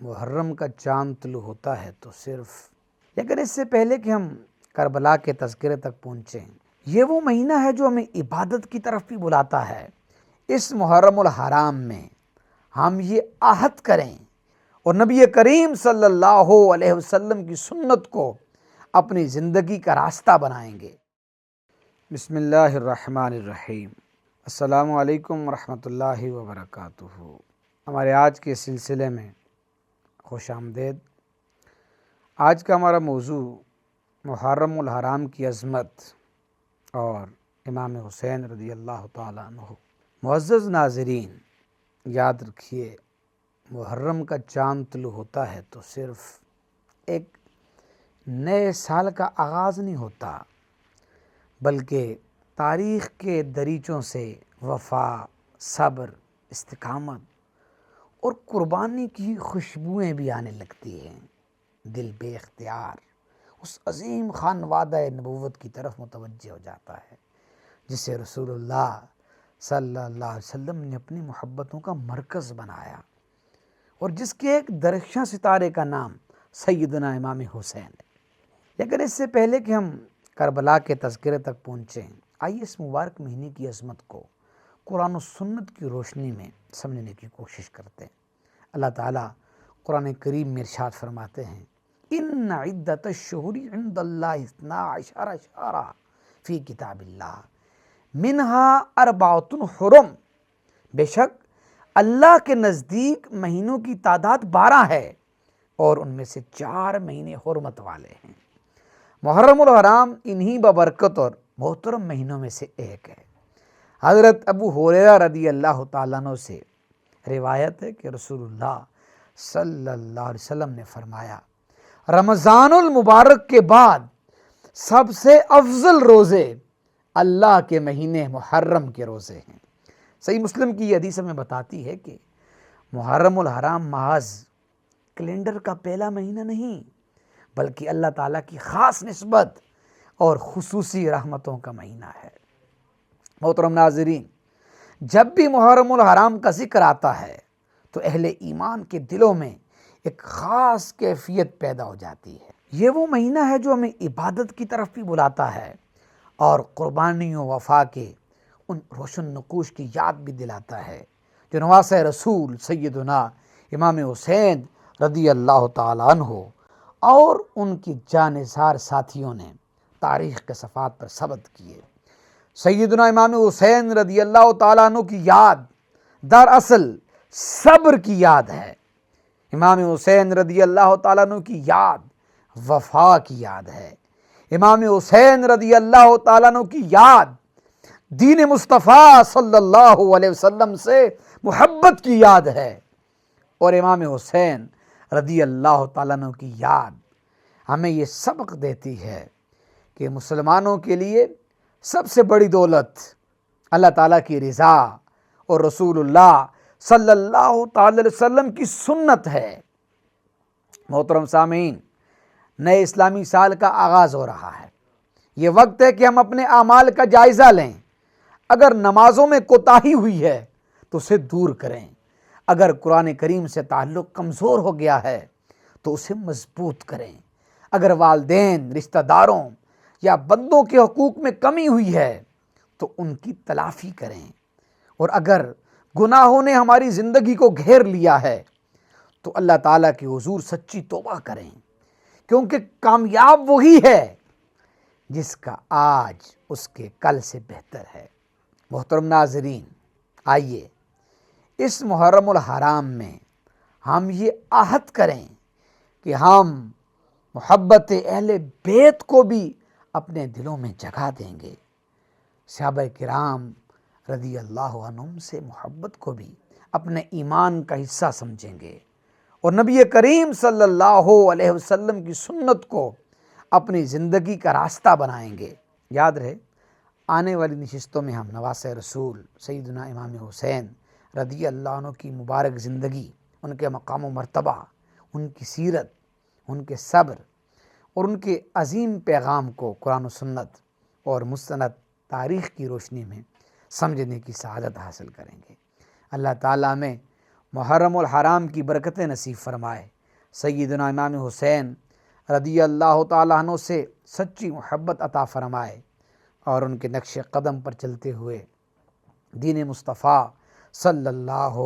محرم کا چاند طلوع ہوتا ہے تو صرف، لیکن اس سے پہلے کہ ہم کربلا کے تذکرے تک پہنچیں، یہ وہ مہینہ ہے جو ہمیں عبادت کی طرف بھی بلاتا ہے۔ اس محرم الحرام میں ہم یہ عہد کریں اور نبی کریم صلی اللہ علیہ وسلم کی سنت کو اپنی زندگی کا راستہ بنائیں گے۔ بسم اللہ الرحمن الرحیم۔ السلام علیکم ورحمۃ اللہ وبرکاتہ۔ ہمارے آج کے سلسلے میں خوش آمدید۔ آج کا ہمارا موضوع محرم الحرام کی عظمت اور امام حسین رضی اللہ تعالیٰ عنہ۔ معزز ناظرین، یاد رکھیے، محرم کا چاند طلوع ہوتا ہے تو صرف ایک نئے سال کا آغاز نہیں ہوتا، بلکہ تاریخ کے دریچوں سے وفا، صبر، استقامت اور قربانی کی خوشبوئیں بھی آنے لگتی ہیں۔ دل بے اختیار اس عظیم خانوادہ نبوت کی طرف متوجہ ہو جاتا ہے، جسے رسول اللہ صلی اللہ علیہ وسلم نے اپنی محبتوں کا مرکز بنایا، اور جس کے ایک درخشاں ستارے کا نام سیدنا امام حسین ہے۔ لیکن اس سے پہلے کہ ہم کربلا کے تذکرے تک پہنچیں، آئیے اس مبارک مہینے کی عظمت کو قرآن و سنت کی روشنی میں سمجھنے کی کوشش کرتے ہیں۔ اللہ تعالیٰ قرآن کریم میں ارشاد فرماتے ہیں، ان عدت الشہور عند اللہ 12 شہرا فی کتاب اللہ منہا اربعۃ حرم۔ بے شک اللہ کے نزدیک مہینوں کی تعداد 12 ہے، اور ان میں سے 4 مہینے حرمت والے ہیں۔ محرم الحرام انہی ببرکت اور محترم مہینوں میں سے ایک ہے۔ حضرت ابو ہریرہ رضی اللہ تعالیٰ عنہ سے روایت ہے کہ رسول اللہ صلی اللہ علیہ وسلم نے فرمایا، رمضان المبارک کے بعد سب سے افضل روزے اللہ کے مہینے محرم کے روزے ہیں۔ صحیح مسلم کی یہ حدیث ہمیں بتاتی ہے کہ محرم الحرام محض کیلنڈر کا پہلا مہینہ نہیں، بلکہ اللہ تعالیٰ کی خاص نسبت اور خصوصی رحمتوں کا مہینہ ہے۔ محترم ناظرین، جب بھی محرم الحرام کا ذکر آتا ہے تو اہل ایمان کے دلوں میں ایک خاص کیفیت پیدا ہو جاتی ہے۔ یہ وہ مہینہ ہے جو ہمیں عبادت کی طرف بھی بلاتا ہے اور قربانی و وفا کے ان روشن نقوش کی یاد بھی دلاتا ہے جو نواسہ رسول سیدنا امام حسین رضی اللہ تعالیٰ عنہ اور ان کی جانثار ساتھیوں نے تاریخ کے صفحات پر ثبت کیے۔ سیدنا امام حسین رضی اللہ تعالیٰ عنہ کی یاد دراصل صبر کی یاد ہے۔ امام حسین رضی اللہ تعالیٰ عنہ کی یاد وفا کی یاد ہے۔ امام حسین رضی اللہ تعالیٰ عنہ کی یاد دین مصطفیٰ صلی اللہ علیہ وسلم سے محبت کی یاد ہے، اور امام حسین رضی اللہ تعالیٰ عنہ کی یاد ہمیں یہ سبق دیتی ہے کہ مسلمانوں کے لیے سب سے بڑی دولت اللہ تعالیٰ کی رضا اور رسول اللہ صلی اللہ تعالی علیہ وسلم کی سنت ہے۔ محترم سامعین، نئے اسلامی سال کا آغاز ہو رہا ہے۔ یہ وقت ہے کہ ہم اپنے اعمال کا جائزہ لیں۔ اگر نمازوں میں کوتاہی ہوئی ہے تو اسے دور کریں۔ اگر قرآن کریم سے تعلق کمزور ہو گیا ہے تو اسے مضبوط کریں۔ اگر والدین، رشتہ داروں یا بندوں کے حقوق میں کمی ہوئی ہے تو ان کی تلافی کریں، اور اگر گناہوں نے ہماری زندگی کو گھیر لیا ہے تو اللہ تعالیٰ کے حضور سچی توبہ کریں، کیونکہ کامیاب وہی ہے جس کا آج اس کے کل سے بہتر ہے۔ محترم ناظرین، آئیے اس محرم الحرام میں ہم یہ عہد کریں کہ ہم محبت اہل بیت کو بھی اپنے دلوں میں جگہ دیں گے، صحابہ کرام رضی اللہ عنہم سے محبت کو بھی اپنے ایمان کا حصہ سمجھیں گے، اور نبی کریم صلی اللہ علیہ وسلم کی سنت کو اپنی زندگی کا راستہ بنائیں گے۔ یاد رہے، آنے والی نشستوں میں ہم نواسہ رسول سیدنا امام حسین رضی اللہ عنہ کی مبارک زندگی، ان کے مقام و مرتبہ، ان کی سیرت، ان کے صبر اور ان کے عظیم پیغام کو قرآن و سنت اور مستند تاریخ کی روشنی میں سمجھنے کی سعادت حاصل کریں گے۔ اللہ تعالیٰ میں محرم الحرام کی برکتیں نصیب فرمائے۔ سیدنا امام حسین رضی اللہ تعالیٰ عنہ سے سچی محبت عطا فرمائے اور ان کے نقش قدم پر چلتے ہوئے دین مصطفیٰ صلی اللہ